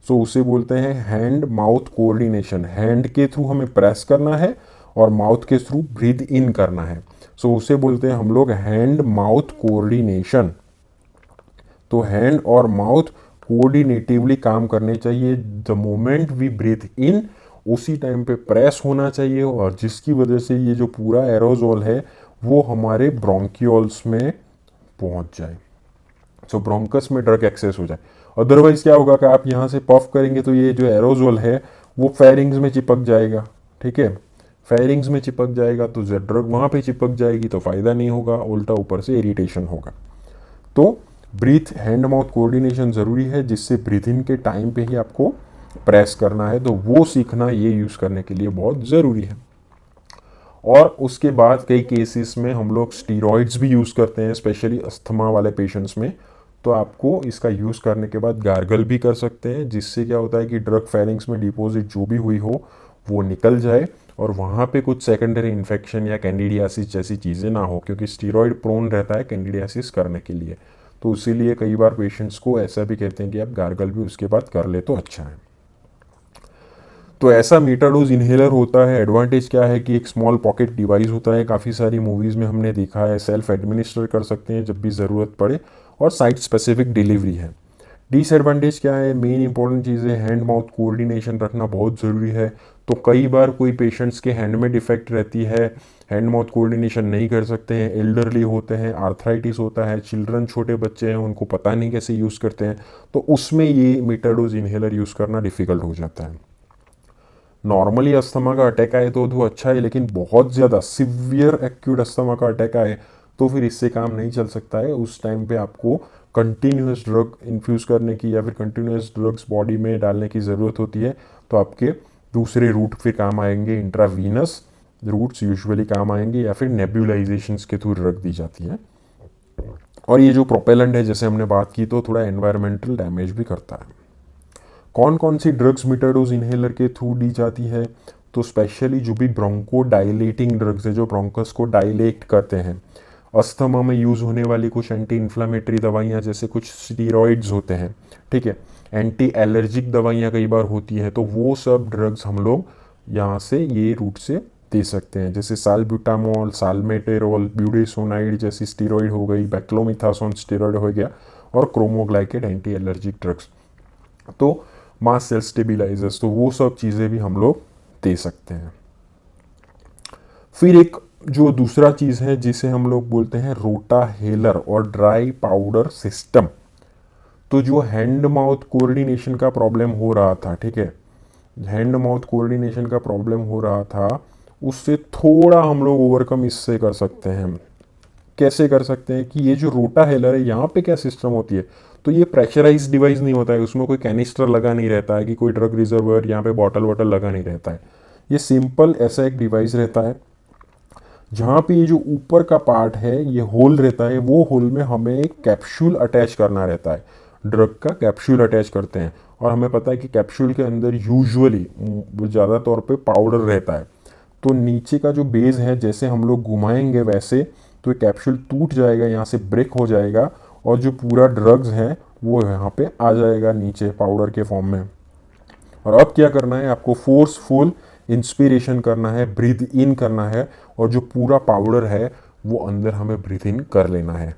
सो उसे बोलते हैं हैंड माउथ कोऑर्डिनेशन। हैंड के थ्रू हमें प्रेस करना है और माउथ के थ्रू ब्रीथ इन करना है। सो उसे बोलते हैं हम लोग हैंड माउथ कोऑर्डिनेशन। तो हैंड और माउथ कोऑर्डिनेटिवली काम करने चाहिए। द मोमेंट वी ब्रीथ इन उसी टाइम पे प्रेस होना चाहिए, और जिसकी वजह से ये जो पूरा एरोजोल है वो हमारे ब्रोंकियोल्स में पहुंच जाए। सो ब्रोंकस में ड्रग एक्सेस हो जाए। अदरवाइज क्या होगा कि आप यहाँ से पफ करेंगे तो ये जो एरोजोल है वो फेरिंग्स में चिपक जाएगा। ठीक है, फेरिंग्स में चिपक जाएगा तो ड्रग वहाँ पे चिपक जाएगी तो फायदा नहीं होगा, उल्टा ऊपर से इरिटेशन होगा। तो ब्रीथ हैंड माउथ कोऑर्डिनेशन ज़रूरी है, जिससे ब्रीथ इन के टाइम पे ही आपको प्रेस करना है। तो वो सीखना ये यूज़ करने के लिए बहुत ज़रूरी है। और उसके बाद कई केसेस में हम लोग स्टीरॉइड्स भी यूज़ करते हैं, स्पेशली अस्थमा वाले पेशेंट्स में। तो आपको इसका यूज़ करने के बाद गार्गल भी कर सकते हैं, जिससे क्या होता है कि ड्रग फेरिंग्स में डिपॉजिट जो भी हुई हो वो निकल जाए और वहाँ पे कुछ सेकेंडरी इन्फेक्शन या कैंडिडियासिस जैसी चीज़ें ना हो, क्योंकि स्टीरॉइड प्रोन रहता है कैंडिडियासिस करने के लिए। तो इसीलिए कई बार पेशेंट्स को ऐसा भी कहते हैं कि आप गार्गल भी उसके बाद कर ले तो अच्छा है। तो ऐसा मीटाडोज इन्हेलर होता है। एडवांटेज क्या है कि एक स्मॉल पॉकेट डिवाइस होता है, काफ़ी सारी मूवीज़ में हमने देखा है, सेल्फ एडमिनिस्टर कर सकते हैं जब भी ज़रूरत पड़े, और साइट स्पेसिफिक डिलीवरी है। डिसएडवांटेज क्या है, मेन इंपॉर्टेंट चीज़ है हैंड माउथ कोऑर्डिनेशन रखना बहुत ज़रूरी है। तो कई बार कोई पेशेंट्स के हैंड में डिफेक्ट रहती है, हैंड माउथ कोऑर्डिनेशन नहीं कर सकते हैं, एल्डरली होते हैं, आर्थराइटिस होता है, चिल्ड्रन छोटे बच्चे हैं, उनको पता नहीं कैसे यूज़ करते हैं, तो उसमें ये मीटाडोज इन्हेलर यूज़ करना डिफ़िकल्ट हो जाता है। नॉर्मली अस्थमा का अटैक आए तो अच्छा है, लेकिन बहुत ज़्यादा सिवियर एक्यूट अस्थमा का अटैक आए तो फिर इससे काम नहीं चल सकता है। उस टाइम पे आपको कंटिन्यूस ड्रग इन्फ्यूज़ करने की या फिर कंटिन्यूस ड्रग्स बॉडी में डालने की ज़रूरत होती है। तो आपके दूसरे रूट फिर काम आएंगे, इंट्रावीनस रूट्स यूजुअली काम आएंगे, या फिर नेब्यूलाइजेशंस के थ्रू ड्रग दी जाती है। और ये जो प्रोपेलेंट है जैसे हमने बात की, तो थोड़ा एनवायरमेंटल डैमेज भी करता है। कौन कौन सी ड्रग्स मीटाडोज इन्हेलर के थ्रू दी जाती है, तो स्पेशली जो भी ब्रोंको डायलेटिंग ड्रग्स है जो ब्रोंकस को डायलेट करते हैं, अस्थमा में यूज़ होने वाली कुछ एंटी इन्फ्लामेटरी दवाइयाँ जैसे कुछ स्टीरॉइड्स होते हैं, ठीक है, एंटी एलर्जिक दवाइयाँ कई बार होती हैं, तो वो सब ड्रग्स हम लोग यहाँ से ये रूट से दे सकते हैं, जैसे सालब्यूटामोल, सालमेटेरोल, ब्यूडेसोनाइड जैसी स्टीरॉइड हो गई, बैक्लोमिथासोन स्टीरॉइड हो गया, और क्रोमोग्लाइकेट एंटी एलर्जिक ड्रग्स, तो मास सेल स्टेबिलाइजर्स, तो वो सब चीज़ें भी हम लोग दे सकते हैं। फिर एक जो दूसरा चीज़ है जिसे हम लोग बोलते हैं रोटाहेलर और ड्राई पाउडर सिस्टम। तो जो हैंड माउथ कोऑर्डिनेशन का प्रॉब्लम हो रहा था, ठीक है, हैंड माउथ कोऑर्डिनेशन का प्रॉब्लम हो रहा था, उससे थोड़ा हम लोग ओवरकम इससे कर सकते हैं। कैसे कर सकते हैं कि ये जो रोटाहेलर है यहाँ पे क्या सिस्टम होती है, तो ये प्रेशराइज डिवाइस नहीं होता है, उसमें कोई कैनिस्टर लगा नहीं रहता है कि कोई ड्रग रिजर्वर यहाँ पे बॉटल वॉटल लगा नहीं रहता है। ये सिंपल ऐसा एक डिवाइस रहता है जहाँ पे ये जो ऊपर का पार्ट है ये होल रहता है, वो होल में हमें एक कैप्सूल अटैच करना रहता है, ड्रग का कैप्सूल अटैच करते हैं। और हमें पता है कि कैप्सूल के अंदर यूजुअली ज़्यादा तौर पे पाउडर रहता है, तो नीचे का जो बेस है जैसे हम लोग घुमाएंगे वैसे तो ये कैप्सूल टूट जाएगा, यहाँ से ब्रेक हो जाएगा, और जो पूरा ड्रग्स है वो यहाँ पे आ जाएगा नीचे पाउडर के फॉर्म में। और अब क्या करना है, आपको फोर्सफुल इंस्पिरेशन करना है, ब्रीथ इन करना है, और जो पूरा पाउडर है वो अंदर हमें ब्रीथ इन कर लेना है।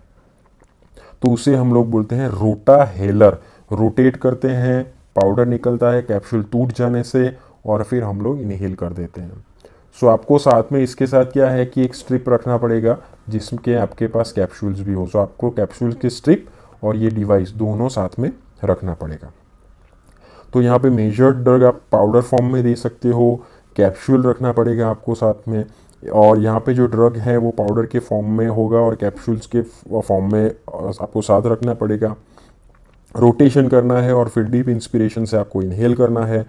तो उसे हम लोग बोलते हैं रोटाहेलर। रोटेट करते हैं, पाउडर निकलता है कैप्सूल टूट जाने से, और फिर हम लोग इनहेल कर देते हैं। सो आपको साथ में इसके साथ क्या है कि एक स्ट्रिप रखना पड़ेगा जिसके आपके पास कैप्सूल्स भी हो। सो आपको कैप्सूल की स्ट्रिप और ये डिवाइस दोनों साथ में रखना पड़ेगा। तो यहाँ पे मेजर्ड ड्रग आप पाउडर फॉर्म में दे सकते हो, कैप्सूल रखना पड़ेगा आपको साथ में, और यहाँ पे जो ड्रग है वो पाउडर के फॉर्म में होगा और कैप्सूल्स के फॉर्म में आपको साथ रखना पड़ेगा। रोटेशन करना है और फिर डीप इंस्पिरेशन से आपको इनहेल करना है।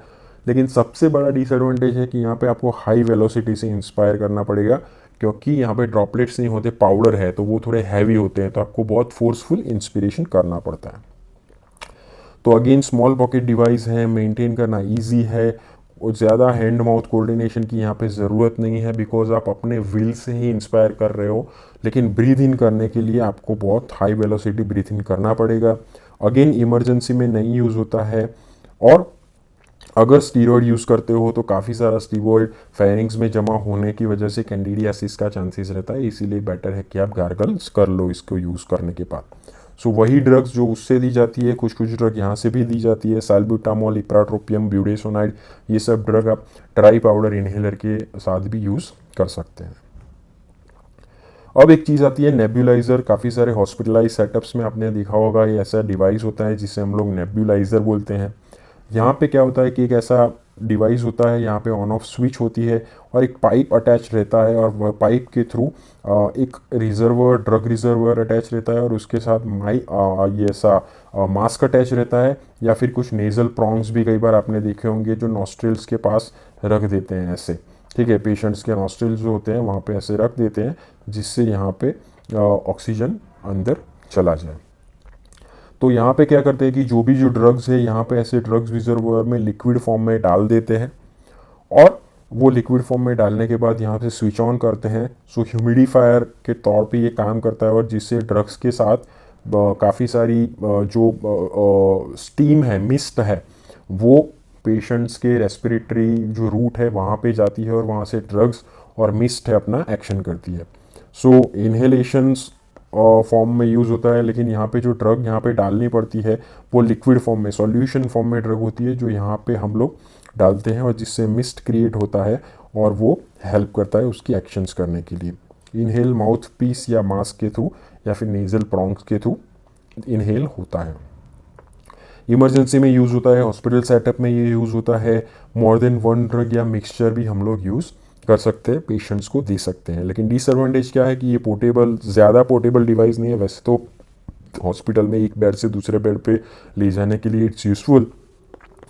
लेकिन सबसे बड़ा डिसएडवांटेज है कि यहाँ पे आपको हाई वेलोसिटी से इंस्पायर करना पड़ेगा, क्योंकि यहाँ पे ड्रॉपलेट्स नहीं होते, पाउडर है, तो वो थोड़े हैवी होते हैं, तो आपको बहुत फोर्सफुल इंस्पिरेशन करना पड़ता है। तो अगेन स्मॉल पॉकेट डिवाइस है, मेंटेन करना इजी है और ज़्यादा हैंड माउथ कोऑर्डिनेशन की यहाँ पे ज़रूरत नहीं है, बिकॉज आप अपने विल से ही इंस्पायर कर रहे हो। लेकिन ब्रीथ इन करने के लिए आपको बहुत हाई वेलोसिटी ब्रीथ इन करना पड़ेगा। अगेन इमरजेंसी में नहीं यूज़ होता है। और अगर स्टीरॉयड यूज़ करते हो तो काफ़ी सारा स्टीरॉयड फेरिंग्स में जमा होने की वजह से कैंडिडियासिस का चांसेस रहता है, इसीलिए बेटर है कि आप गार्गल्स कर लो इसको यूज़ करने के बाद। सो वही ड्रग्स जो उससे दी जाती है, कुछ कुछ ड्रग यहाँ से भी दी जाती है, साल्ब्यूटामोल, इप्राट्रोपियम, ब्यूडेसोनाइड, ये सब ड्रग आप ट्राई पाउडर इनहेलर के साथ भी यूज़ कर सकते हैं। अब एक चीज़ आती है नेब्यूलाइजर। काफ़ी सारे हॉस्पिटलाइज सेटअप्स में आपने देखा होगा ये ऐसा डिवाइस होता है जिसे हम लोग नेब्यूलाइजर बोलते हैं। यहाँ पे क्या होता है कि एक ऐसा डिवाइस होता है, यहाँ पे ऑन ऑफ स्विच होती है और एक पाइप अटैच रहता है, और वह पाइप के थ्रू एक रिजर्वर, ड्रग रिजर्वर अटैच रहता है और उसके साथ ये ऐसा मास्क अटैच रहता है, या फिर कुछ नेजल प्रॉन्ग्स भी कई बार आपने देखे होंगे जो नॉस्ट्रिल्स के पास रख देते हैं ऐसे। ठीक है, पेशेंट्स के नॉस्ट्रिल्स जो होते हैं वहाँ पे ऐसे रख देते हैं जिससे यहाँ पे ऑक्सीजन अंदर चला जाए। तो यहाँ पे क्या करते हैं कि जो भी जो ड्रग्स है यहाँ पे ऐसे ड्रग्स रिजर्वर में लिक्विड फॉर्म में डाल देते हैं, और वो लिक्विड फॉर्म में डालने के बाद यहाँ से स्विच ऑन करते हैं। सो ह्यूमिडिफायर के तौर पे ये काम करता है, और जिससे ड्रग्स के साथ काफ़ी सारी जो स्टीम है, मिस्ट है, वो पेशेंट्स के रेस्पिरेटरी जो रूट है वहाँ पे जाती है और वहाँ से ड्रग्स और मिस्ट है अपना एक्शन करती है। सो इन्हेलेशंस फॉर्म में यूज़ होता है, लेकिन यहाँ पे जो ड्रग यहाँ पे डालनी पड़ती है वो लिक्विड फॉर्म में, सॉल्यूशन फॉर्म में ड्रग होती है जो यहाँ पे हम लोग डालते हैं, और जिससे मिस्ट क्रिएट होता है और वो हेल्प करता है उसकी एक्शंस करने के लिए। इनहेल माउथ पीस या मास्क के थ्रू या फिर नेजल प्रॉन्ग्स के थ्रू इनहेल होता है। इमरजेंसी में यूज़ होता है, हॉस्पिटल सेटअप में ये यूज़ होता है। मोर देन वन ड्रग या मिक्सचर भी हम लोग यूज़ कर सकते हैं, पेशेंट्स को दे सकते हैं। लेकिन डिसएडवांटेज क्या है कि ये पोर्टेबल, ज़्यादा पोर्टेबल डिवाइस नहीं है। वैसे तो हॉस्पिटल में एक बेड से दूसरे बेड पे ले जाने के लिए इट्स यूज़फुल,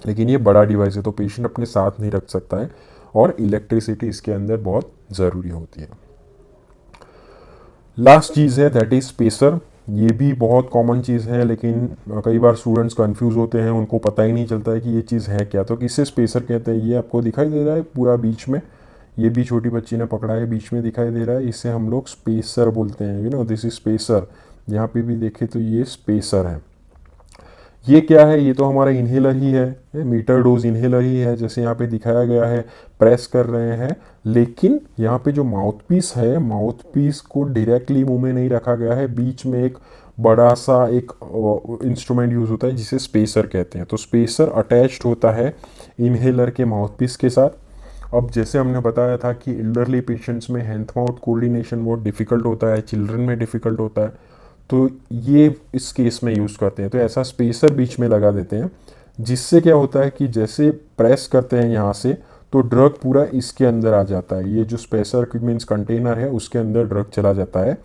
लेकिन ये बड़ा डिवाइस है तो पेशेंट अपने साथ नहीं रख सकता है, और इलेक्ट्रिसिटी इसके अंदर बहुत ज़रूरी होती है। लास्ट चीज़ है दैट इज़ स्पेसर। ये भी बहुत कॉमन चीज़ है, लेकिन कई बार स्टूडेंट्स कंफ्यूज होते हैं, उनको पता ही नहीं चलता है कि ये चीज़ है क्या। तो किससे स्पेसर कहते हैं, ये आपको दिखाई दे रहा है पूरा बीच में, ये भी छोटी बच्ची ने पकड़ा है, बीच में दिखाई दे रहा है, इसे हम लोग स्पेसर बोलते हैं। You know this is spacer. यहाँ पे भी देखें तो ये स्पेसर है। ये क्या है, ये तो हमारा इन्हेलर ही है, मीटर डोज इन्हेलर ही है, जैसे यहाँ पे दिखाया गया है, प्रेस कर रहे हैं। लेकिन यहाँ पे जो माउथ पीस है, माउथ पीस को डायरेक्टली मुंह में नहीं रखा गया है, बीच में एक बड़ा सा एक इंस्ट्रूमेंट यूज होता है जिसे स्पेसर कहते हैं। तो स्पेसर अटैच्ड होता है इन्हेलर के माउथ पीस के साथ। अब जैसे हमने बताया था कि एल्डरली पेशेंट्स में हैंड माउथ कोऑर्डिनेशन बहुत डिफ़िकल्ट होता है, चिल्ड्रन में डिफ़िकल्ट होता है, तो ये इस केस में यूज़ करते हैं। तो ऐसा स्पेसर बीच में लगा देते हैं, जिससे क्या होता है कि जैसे प्रेस करते हैं यहाँ से, तो ड्रग पूरा इसके अंदर आ जाता है। ये जो स्पेसर मीन्स कंटेनर है उसके अंदर ड्रग चला जाता है,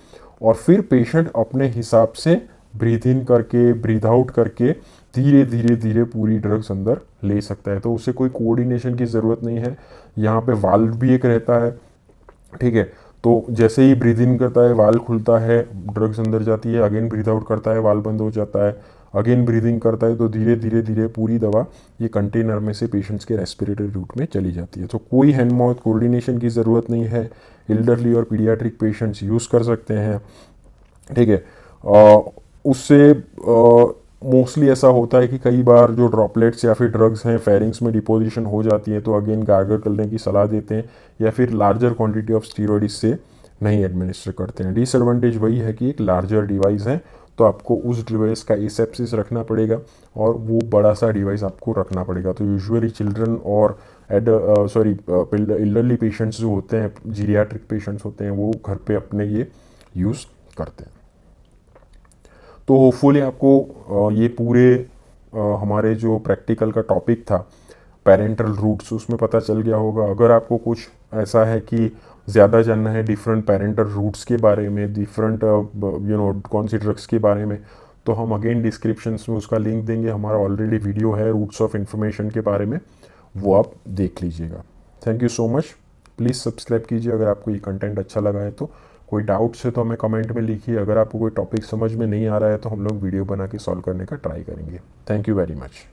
और फिर पेशेंट अपने हिसाब से ब्रीथ इन करके ब्रीथ आउट करके धीरे धीरे धीरे पूरी ड्रग्स अंदर ले सकता है। तो उसे कोई कोऑर्डिनेशन की ज़रूरत नहीं है। यहाँ पे वाल्व भी एक रहता है, ठीक है। तो जैसे ही ब्रीथ इन करता है वाल्व खुलता है, ड्रग्स अंदर जाती है, अगेन ब्रीथ आउट करता है, वाल्व बंद हो जाता है, अगेन ब्रीदिंग करता है, तो धीरे धीरे धीरे पूरी दवा ये कंटेनर में से पेशेंट्स के रेस्पिरेटरी रूट में चली जाती है। तो कोई हैंड माउथ कोऑर्डिनेशन की ज़रूरत नहीं है, एल्डरली और पीडियाट्रिक पेशेंट्स यूज़ कर सकते हैं, ठीक है। उससे मोस्टली ऐसा होता है कि कई बार जो ड्रॉपलेट्स या फिर ड्रग्स हैं फेरिंग्स में डिपोजिशन हो जाती है, तो अगेन गार्गल करने की सलाह देते हैं, या फिर लार्जर क्वांटिटी ऑफ स्टीरॉयड इससे नहीं एडमिनिस्टर करते हैं। डिसएडवांटेज वही है कि एक लार्जर डिवाइस है, तो आपको उस डिवाइस का एसेप्सिस रखना पड़ेगा, और वो बड़ा सा डिवाइस आपको रखना पड़ेगा। तो यूजुअली चिल्ड्रन और एल्डरली पेशेंट्स जो होते हैं, जीरियाट्रिक पेशेंट्स होते हैं, वो घर पे अपने ये यूज़ करते हैं। तो होपफुली आपको ये पूरे हमारे जो प्रैक्टिकल का टॉपिक था पेरेंटल रूट्स, उसमें पता चल गया होगा। अगर आपको कुछ ऐसा है कि ज़्यादा जानना है डिफरेंट पेरेंटल रूट्स के बारे में, डिफरेंट कौन सी ड्रग्स के बारे में, तो हम अगेन डिस्क्रिप्शन में उसका लिंक देंगे। हमारा ऑलरेडी वीडियो है रूट्स ऑफ इन्फॉर्मेशन के बारे में, वो आप देख लीजिएगा। Thank you so much. Please subscribe कीजिए अगर आपको ये कंटेंट अच्छा लगा है तो। कोई डाउट्स है तो हमें कमेंट में लिखिए। अगर आपको कोई टॉपिक समझ में नहीं आ रहा है तो हम लोग वीडियो बना के सॉल्व करने का ट्राई करेंगे। Thank you very much.